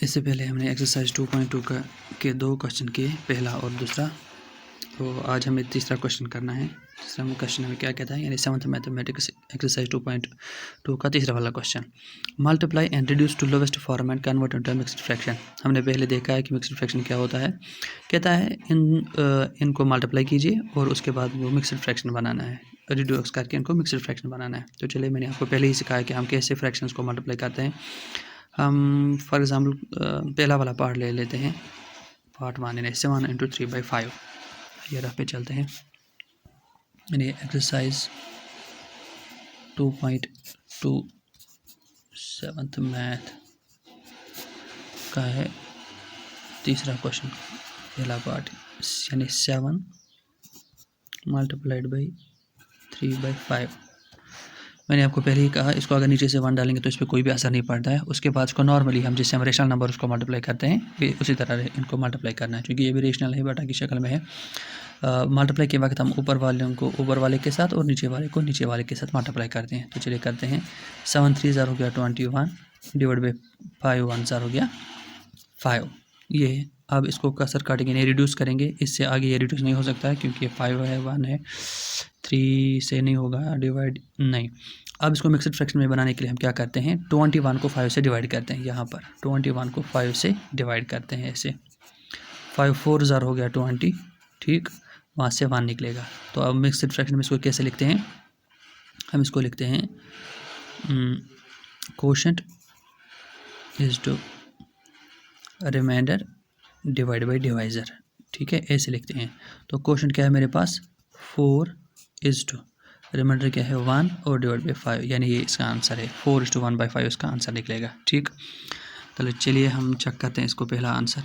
इससे पहले हमने एक्सरसाइज 2.2 के 2 क्वेश्चन किए, पहला और दूसरा। तो आज हमें तीसरा क्वेश्चन करना है। तीसरा क्वेश्चन हमें क्या कहता है, यानी 7th मैथमेटिक्स एक्सरसाइज 2.2 का तीसरा वाला question. Multiply and reduce to lowest form and convert into mixed fraction. हमने पहले देखा है कि मिक्स्ड फ्रैक्शन क्या होता है। कहता है इनको मल्टीप्लाई कीजिए और उसके बाद वो मिक्स्ड फ्रैक्शन बनाना है, रिड्यूस करके इनको मिक्स्ड फ्रैक्शन बनाना है। तो चलिए, मैंने आपको पहले ही सिखाया कि हम कैसे फ्रैक्शंस को मल्टीप्लाई करते हैं। हम फॉर एग्ज़ाम्पल पहला वाला पार्ट ले लेते हैं, पार्ट 1 यानी 7 × 3/5। ये रफ पे चलते हैं, यानी एक्सरसाइज 2.2 7th मैथ का है तीसरा क्वेश्चन, पहला पार्ट, यानी 7 × 3/5। मैंने आपको पहले ही कहा, इसको अगर नीचे से 1 डालेंगे तो इस पर कोई भी असर नहीं पड़ता है। उसके बाद इसको नॉर्मली हम जिससे हम रेशनल नंबर उसको मल्टीप्लाई करते हैं, उसी तरह इनको मल्टीप्लाई करना है, क्योंकि ये भी रेशनल है, बटा की शक्ल में है। मल्टीप्लाई के वक्त हम ऊपर वाले को ऊपर वाले के साथ और नीचे वाले को नीचे वाले के साथ मल्टीप्लाई करते हैं। तो चलिए करते हैं। 7 3 ज़ार हो गया 21 डिवाइड बाई 5 1 ज़ार हो गया 5। ये है। अब इसको कसर काटेंगे, नहीं रिड्यूस करेंगे, इससे आगे ये रिड्यूस नहीं हो सकता है क्योंकि 5 है 1 है, 3 से नहीं होगा डिवाइड, नहीं। अब इसको मिक्सड फ्रैक्शन में बनाने के लिए हम क्या करते हैं, 21 को 5 से डिवाइड करते हैं। यहाँ पर 21 को 5 से डिवाइड करते हैं ऐसे। 5 4 ज़ार हो गया 20, ठीक, वहाँ से 1 निकलेगा। तो अब मिक्सड फ्रैक्शन में इसको कैसे लिखते हैं, हम इसको लिखते हैं quotient is to remainder divide by divisor, ठीक है, ऐसे लिखते हैं। तो कोशेंट क्या है मेरे पास, 4 इज टू रिमाइंडर क्या है 1 और डिवाइड बाई 5, यानी ये इसका आंसर है। 4:1/5 इसका आंसर निकलेगा, ठीक। तो चलिए हम चेक करते हैं इसको, पहला आंसर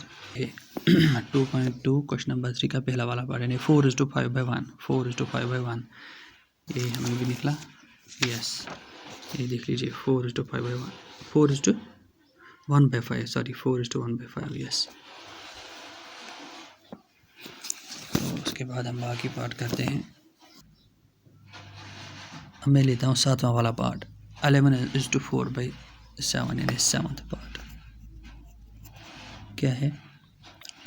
2.2 क्वेश्चन नंबर 3 का पहला वाला पार्ट, यानी 4:5/1, 4:5/1, ये हमें भी निकला, यस। ये देख लीजिए 4:5/1, 4:1/5, सॉरी 4:1/5, यस। तो उसके बाद हम बाकी पार्ट करते हैं। मैं लेता हूँ 7वां वाला पार्ट, 11:4/7, यानी 7th पार्ट क्या है,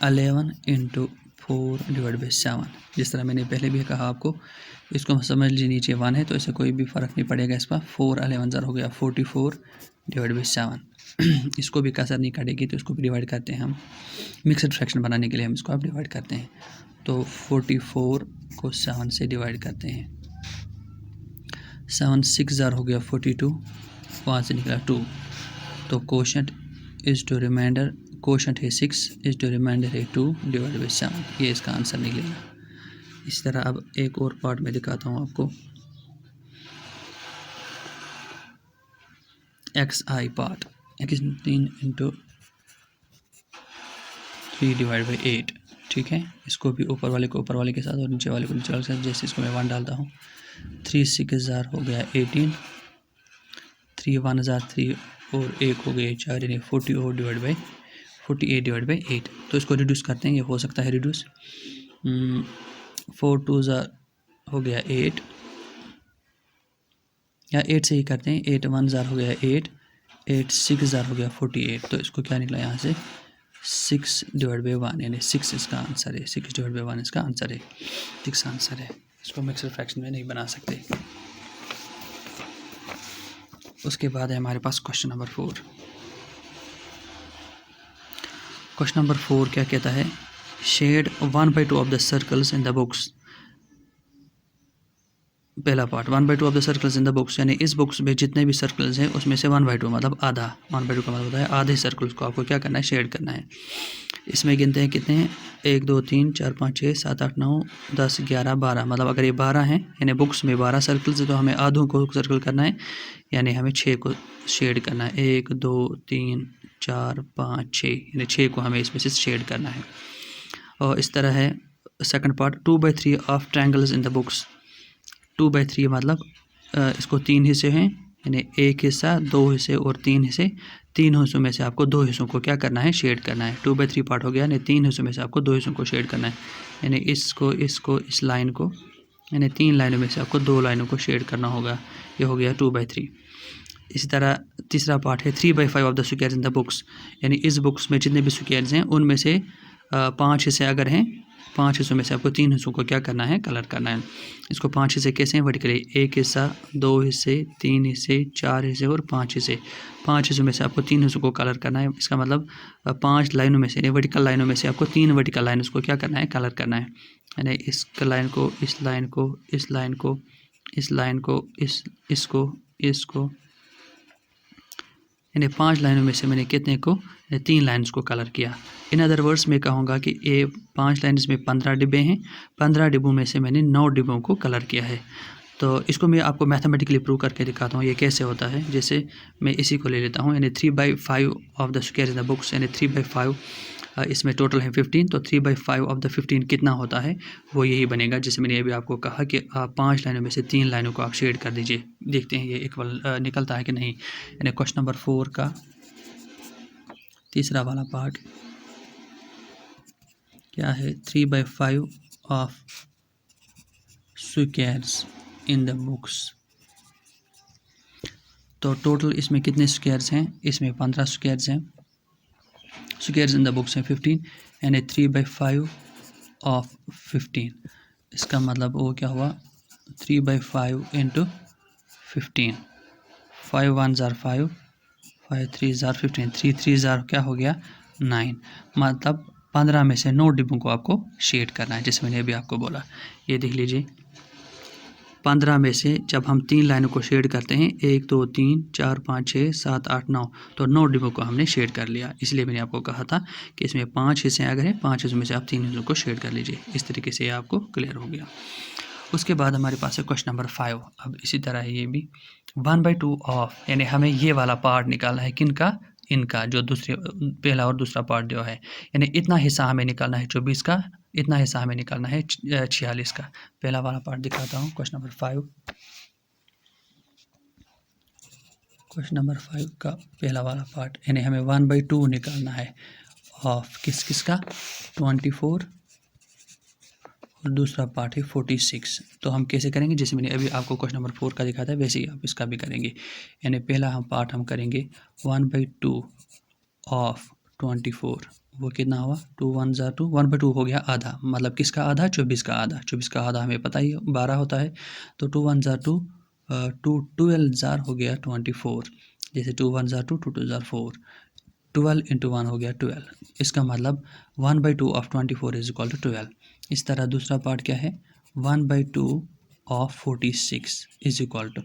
11 × 4 डिवाइड बाई 7। जिस तरह मैंने पहले भी कहा आपको, इसको समझ लीजिए नीचे 1 है तो इससे कोई भी फ़र्क नहीं पड़ेगा इसका। 4 11 ज़ार हो गया 44 डिवाइड बाई 7। इसको भी कसर नहीं काटेगी तो इसको भी डिवाइड करते हैं हम, मिक्सड फ्रैक्शन बनाने के लिए हम इसको अब डिवाइड करते हैं। तो 44 को 7 से डिवाइड करते हैं। 7 6 ज़ार हो गया 42, वहाँ से निकला 2। तो quotient is to remainder, quotient है 6 इज टू रिमाइंडर है 2 डिवाइड बाई 7, ये इसका आंसर निकलेगा। इसी तरह अब एक और पार्ट में दिखाता हूँ आपको, XI पार्ट, 3 × 3 डिवाइड बाई 8, ठीक है। इसको भी ऊपर वाले को ऊपर वाले के साथ और नीचे वाले को नीचे वाले के साथ, जैसे इसको मैं 1 डालता हूँ। 3 6 ज़ार हो गया 18, 3 1 ज़ार 3 और 1 हो गए 4, यानी 48 डिवाइड बाई 8। तो इसको रिड्यूस करते हैं, ये हो सकता है रिड्यूस। 4 2 ज़ार हो गया 8, या 8 से ही करते हैं। 8 1 ज़ार हो गया 8, 8 6 ज़ार हो गया 48। तो इसको क्या निकला यहाँ से, 6 डिवाइड बाई 1, यानी 6 इसका आंसर है। 6 डिवाइड बाई 1 इसका आंसर है, 6 आंसर है। इसको मिक्सड फ्रैक्शन में नहीं बना सकते। उसके बाद है हमारे पास क्वेश्चन नंबर 4। क्वेश्चन नंबर 4 क्या कहता है, shade 1/2 of the circles in the books. पहला part 1/2 of the circles in the books, यानी इस बुक्स में जितने भी सर्कल्स हैं उसमें से 1/2 मतलब आधा, 1/2 का मतलब होता है आधे सर्कल्स को आपको क्या करना है, शेड करना है। इसमें गिनते हैं कितने हैं, 1 2 3 4 5 6 7 8 9 10 11 12, मतलब अगर ये 12 हैं, यानी बुक्स में 12 सर्कल्स है, तो हमें आधों को सर्कल करना है, यानी हमें 6 को शेड करना है। 1 2 3 4 5 6, यानी 6 को हमें इसमें से शेड करना है। और इस तरह है second part, 2/3 of triangles in the books. 2/3 मतलब इसको 3 हिस्से हैं, यानी 1 हिस्सा 2 हिस्से और 3 हिस्से। 3 हिस्सों में से आपको 2 हिस्सों को क्या करना है, शेड करना है। 2/3 पार्ट हो गया, यानी 3 हिस्सों में से आपको 2 हिस्सों को शेड करना है, यानी इसको इसको इस लाइन को, यानी 3 लाइनों में से आपको 2 लाइनों को शेड करना होगा। ये हो गया 2/3। इसी तरह तीसरा पार्ट है 3/5 of the squares in the books, यानी इस बुक्स में जितने भी स्क्वायर्स हैं उनमें से 5 हिस्से अगर हैं, 5 हिस्सों में से आपको 3 हिस्सों को क्या करना है, कलर करना है। इसको 5 हिस्से कैसे हैं, वर्टिकली 1 हिस्सा, 2 हिस्से, 3 हिस्से, 4 हिस्से और 5 हिस्से। 5 हिस्सों में से आपको 3 हिस्सों को कलर करना है। इसका मतलब 5 लाइनों में से, वर्टिकल लाइनों में से आपको 3 वर्टिकल लाइन उसको क्या करना है, कलर करना है। यानी इस लाइन को, इस लाइन को, इस लाइन को, इस लाइन को, इसको, यानी 5 लाइनों में से मैंने कितने को, 3 लाइन्स को कलर किया। इन अदर वर्ड्स में कहूँगा कि ये 5 लाइन्स में 15 डिब्बे हैं, 15 डिब्बों में से मैंने 9 डिब्बों को कलर किया है। तो इसको मैं आपको मैथमेटिकली प्रूव करके दिखाता हूँ ये कैसे होता है। जैसे मैं इसी को ले लेता हूँ, यानी 3/5 of the squares in the books, यानी 3/5 इसमें टोटल है 15, तो 3/5 ऑफ द 15 कितना होता है, वो यही बनेगा। जैसे मैंने अभी आपको कहा कि 5 लाइनों में से 3 लाइनों को आप शेड कर दीजिए, देखते हैं ये इक्वल निकलता है कि नहीं। यानी क्वेश्चन नंबर 4 का तीसरा वाला पार्ट क्या है, 3/5 of squares in the books. तो टोटल इसमें कितने स्क्वायर्स हैं, इसमें 15 स्क्वायर्स हैं। स्क्वायर्स इन द बुक्स हैं 15, यानी 3/5 ऑफ 15। इसका मतलब वो क्या हुआ, 3/5 इंटू 15, 5 1 ज़ार 5, 5 3 ज़ार 15, 3 3 ज़ार क्या हो गया 9। मतलब 15 में से 9 डिब्बों को आपको शेड करना है, जैसे मैंने अभी आपको बोला। ये देख लीजिए, 15 में से जब हम 3 लाइनों को शेड करते हैं, 1 2 3 4 5 6 7 8 9, तो 9 डिब्बों को हमने शेड कर लिया। इसलिए मैंने आपको कहा था कि इसमें 5 हिस्से अगर हैं, 5 हिस्सों में से आप 3 हिस्सों को शेड कर लीजिए। इस तरीके से ये आपको क्लियर हो गया। उसके बाद हमारे पास है क्वेश्चन नंबर 5। अब इसी तरह ये भी 1/2 ऑफ, यानी हमें ये वाला पार्ट निकालना है, किनका, इनका, जो दूसरे पहला और दूसरा पार्ट जो है, यानी इतना हिस्सा हमें निकालना है 24 का, इतना हिस्सा हमें निकालना है 46 का। पहला वाला पार्ट दिखाता हूँ, क्वेश्चन नंबर 5। क्वेश्चन नंबर 5 का पहला वाला पार्ट, यानी हमें 1/2 निकालना है ऑफ किस का, 24, और दूसरा पार्ट है 46। तो हम कैसे करेंगे, जैसे मैंने अभी आपको क्वेश्चन नंबर 4 का दिखाया था, वैसे ही आप इसका भी करेंगे। यानी पहला हम पार्ट हम करेंगे 1/2 ऑफ 24, वो कितना हुआ, 2 1 ज़ार 2, 1/2 हो गया आधा, मतलब किसका आधा, 24 का आधा। 24 का आधा हमें पता ही 12 होता है, तो 2 1 ज़ार 2, 2 12 ज़ार हो गया 24। जैसे 2 1 ज़ार 2, 2 2 ज़ार 4, 12 इंटू 1 हो गया 12। इसका मतलब 1/2 ऑफ 24 इज इक्वल टू 12। इस तरह दूसरा पार्ट क्या है, 1/2 ऑफ 46 इज इक्वल टू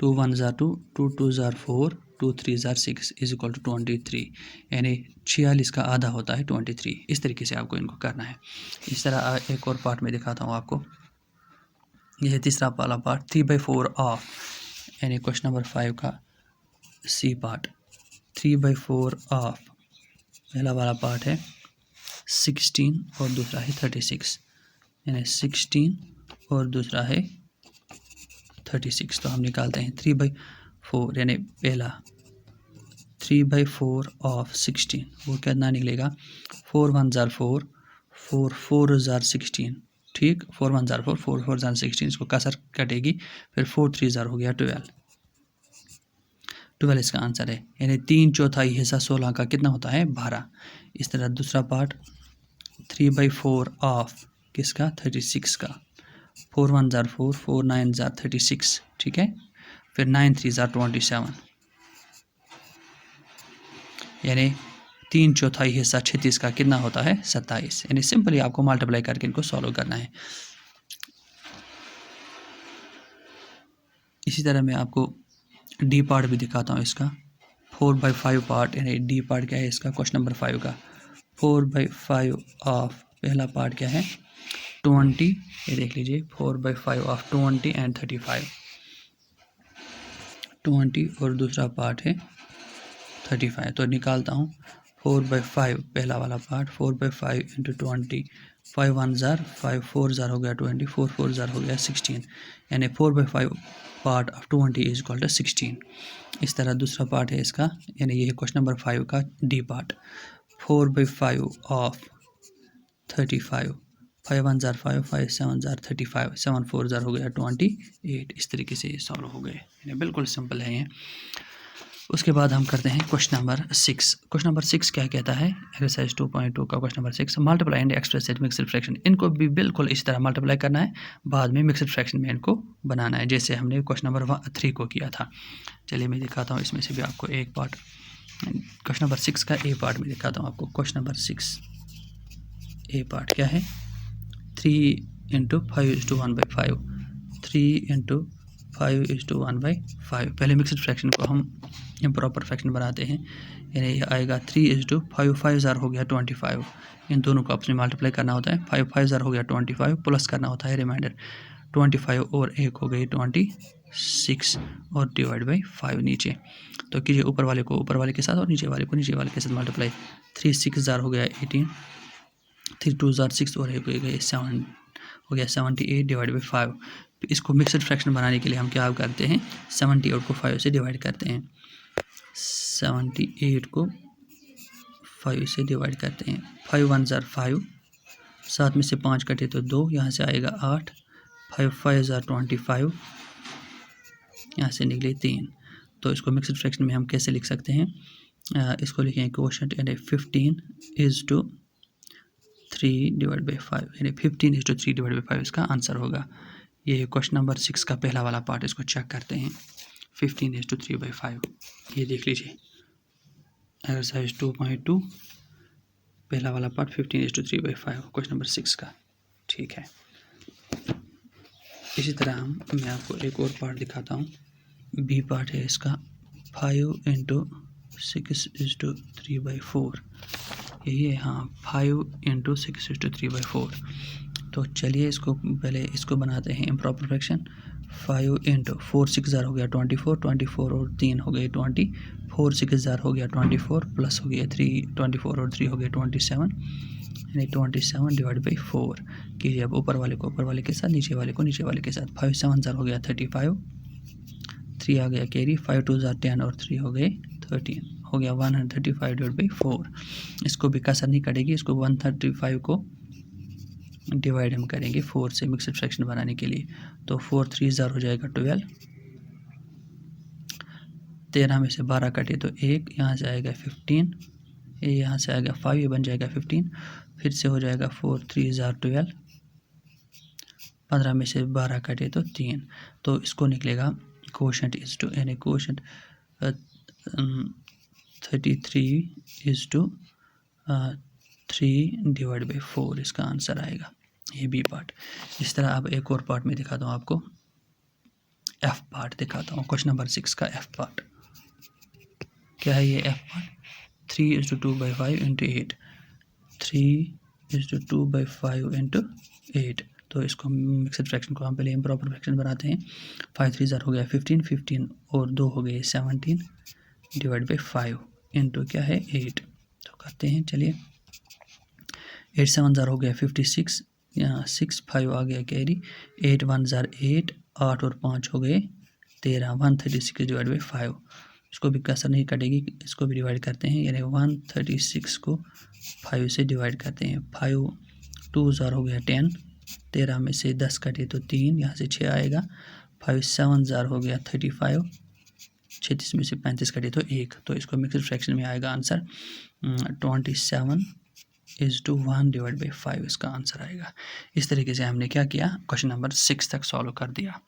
2 1 ज़ार 2, 2 2 ज़ार 4, 2 3 ज़ार 6 इज इक्वल टू 23। यानी 46 का आधा होता है 23। इस तरीके से आपको इनको करना है। इस तरह एक और पार्ट में दिखाता हूँ आपको। यह है तीसरा वाला पार्ट, 3/4 ऑफ, यानी क्वेश्चन नंबर 5 का सी पार्ट, 3/4 ऑफ। पहला वाला पार्ट है 16 और दूसरा है 36, यानी 16 और दूसरा है 36। तो हम निकालते हैं 3/4, यानी पहला 3/4 ऑफ 16, वो कितना निकलेगा, 4 1 ज़ार 4, 4 4 ज़ार 16, ठीक, 4 1 ज़ार 4, 4 4 ज़ार 16, इसको कसर कटेगी, फिर 4 3 ज़ार हो गया 12। 12 इसका आंसर है, यानी 3/4 हिस्सा 16 का कितना होता है, 12। इस तरह दूसरा पार्ट 3/4 ऑफ किसका, 36 का, 4 1 ज़ार 4, 4 9 ज़ार 36, ठीक है, फिर 9 3 ज़ार 27, यानी 3/4 हिस्सा 36 का कितना होता है, 27। यानी सिंपली आपको मल्टीप्लाई करके इनको सॉल्व करना है। इसी तरह मैं आपको डी पार्ट भी दिखाता हूँ इसका, 4/5 पार्ट, यानी डी पार्ट क्या है इसका, क्वेश्चन नंबर 5 का 4/5 ऑफ, पहला पार्ट क्या है 20, ये देख लीजिए, 4/5 ऑफ 20 एंड 35, 20 और दूसरा पार्ट है 35। तो निकालता हूँ 4/5 पहला वाला पार्ट, 4/5 इंटू 20, 5 1 ज़ार 5, 4 ज़ार हो गया 20, 4 4 ज़ार हो गया 16, यानी 4/5 part of 20 is equal to 16। इस तरह दूसरा पार्ट है इसका, यानी ये है क्वेश्चन नंबर 5 का डी पार्ट, 4/5 ऑफ 35, 5 1 ज़ार 5, 5 7 ज़ार 35, 7 4 ज़ार हो गया 28। इस तरीके से ये सॉल्व हो गए, यानी बिल्कुल सिंपल है ये। उसके बाद हम करते हैं क्वेश्चन नंबर 6। क्वेश्चन नंबर 6 क्या कहता है, एक्सरसाइज 2.2 का question number 6, multiply and express it mixed fraction. इनको भी बिल्कुल इसी तरह मल्टीप्लाई करना है, बाद में मिक्स्ड फ्रैक्शन में इनको बनाना है, जैसे हमने क्वेश्चन नंबर 3 को किया था। चलिए मैं दिखाता हूँ इसमें से भी आपको एक पार्ट, क्वेश्चन नंबर 6 का ए पार्ट में दिखाता हूँ आपको। क्वेश्चन नंबर 6 ए पार्ट क्या है, 3 × 5:1/5, 3 × 5:1/5। पहले मिक्स्ड फ्रैक्शन को हम इम्प्रॉपर फ्रैक्शन बनाते हैं, यानी ये आएगा 3:5, 5 ज़ार हो गया 25, इन दोनों को आपस में मल्टीप्लाई करना होता है, 5 ज़ार हो गया 25, प्लस करना होता है रिमाइंडर 25 और 1 हो गई 26 और डिवाइड बाई 5 नीचे। तो कीजिए ऊपर वाले को ऊपर वाले के साथ और नीचे वाले को नीचे वाले के साथ मल्टीप्लाई। 3 6 ज़ार हो गया 18, 3 2 ज़ार 6 और 1 हो गया 7 हो गया 78 डिवाइड बाई 5। तो इसको मिक्सड फ्रैक्शन बनाने के लिए हम क्या करते हैं, 78 को 5 से डिवाइड करते हैं, 78 को 5 से डिवाइड करते हैं। 5 1 ज़ार 5, 7 में से 5 कटे तो 2, यहाँ से आएगा 8, 5 5 ज़ार 25, यहाँ से निकले 3। तो इसको मिक्सड फ्रैक्शन में हम कैसे लिख सकते हैं, इसको लिखेंगे कोशेंट यानी 15:3 डिवाइड बाई 5, यानी 15:3 डिवाइड बाई 5 इसका आंसर होगा। ये क्वेश्चन नंबर 6 का पहला वाला पार्ट, इसको चेक करते हैं। 15:3/5 ये देख लीजिए, एक्सरसाइज 2.2 पहला वाला पार्ट 15:3/5 क्वेश्चन नंबर 6 का। ठीक है, इसी तरह मैं आपको एक और पार्ट दिखाता हूँ, बी पार्ट है इसका, 5 × 6:3/4, यही है, हाँ 5 × 6:3/4। तो चलिए इसको पहले इसको बनाते हैं इम्प्रॉपर फ्रैक्शन। 5 × 4 6 ज़ार हो गया 24, 24 और 3 हो गए 20, 4 6 ज़ार हो गया 24 प्लस हो गया 3, 24 और 3 हो गए 27, यानी 27 डिवाइड बाई 4 कीजिए। अब ऊपर वाले को ऊपर वाले के साथ, नीचे वाले को नीचे वाले के साथ। 5 7 ज़ार हो गया 35, 3 आ गया कैरी, 5 2 ज़ार 10 और 3 हो गए 13, हो गया 135 डिवाइड बाई 4। इसको भी कसर नहीं कटेगी, इसको 135 को डिवाइड हम करेंगे 4 से मिक्सड फ्रैक्शन बनाने के लिए। तो 4 3 ज़ार हो जाएगा 12, 13 में से 12 कटे तो 1, यहाँ से आएगा 15, ये यहाँ से आएगा 5, ये बन जाएगा 15, फिर से हो जाएगा 4 3 ज़ार 12, 15 में से 12 कटे तो 3। तो इसको निकलेगा कोशेंट इज टू, यानी कोशेंट 33:3 डिवाइड बाई 4 इसका आंसर आएगा, ये बी पार्ट। इस तरह अब एक और पार्ट में दिखाता हूँ आपको, एफ पार्ट दिखाता हूँ, क्वेश्चन नंबर 6 का एफ पार्ट क्या है। ये एफ पार्ट 3:2/5 × 8, 3:2/5 × 8। तो इसको मिक्सड फ्रैक्शन को हम पहले इम्प्रॉपर फ्रैक्शन बनाते हैं। 5 3 ज़ार हो गया 15, 15 और 2 हो गए 17 डिवाइड बाई 5 इंटू क्या है 8। तो करते हैं, चलिए 8 7 ज़ार हो गया 56, यहाँ 6 5 आ गया कैरी, 8 1 ज़ार 8, 8 और 5 हो गए 13, 136 डिवाइड बाई 5। इसको भी कसर नहीं कटेगी, इसको भी डिवाइड करते हैं, यानी 136 को 5 से डिवाइड करते हैं। 5 2 ज़ार हो गया 10, 13 में से 10 कटे तो 3, यहाँ से 6 आएगा। 5 7 ज़ार हो गया 35, 36 में से 35 कटे तो 1। तो इसको मिक्सड फ्रैक्शन में आएगा आंसर 27:1 डिवाइड बाई 5 इसका आंसर आएगा। इस तरीके से हमने क्या किया, क्वेश्चन नंबर 6 तक सॉल्व कर दिया।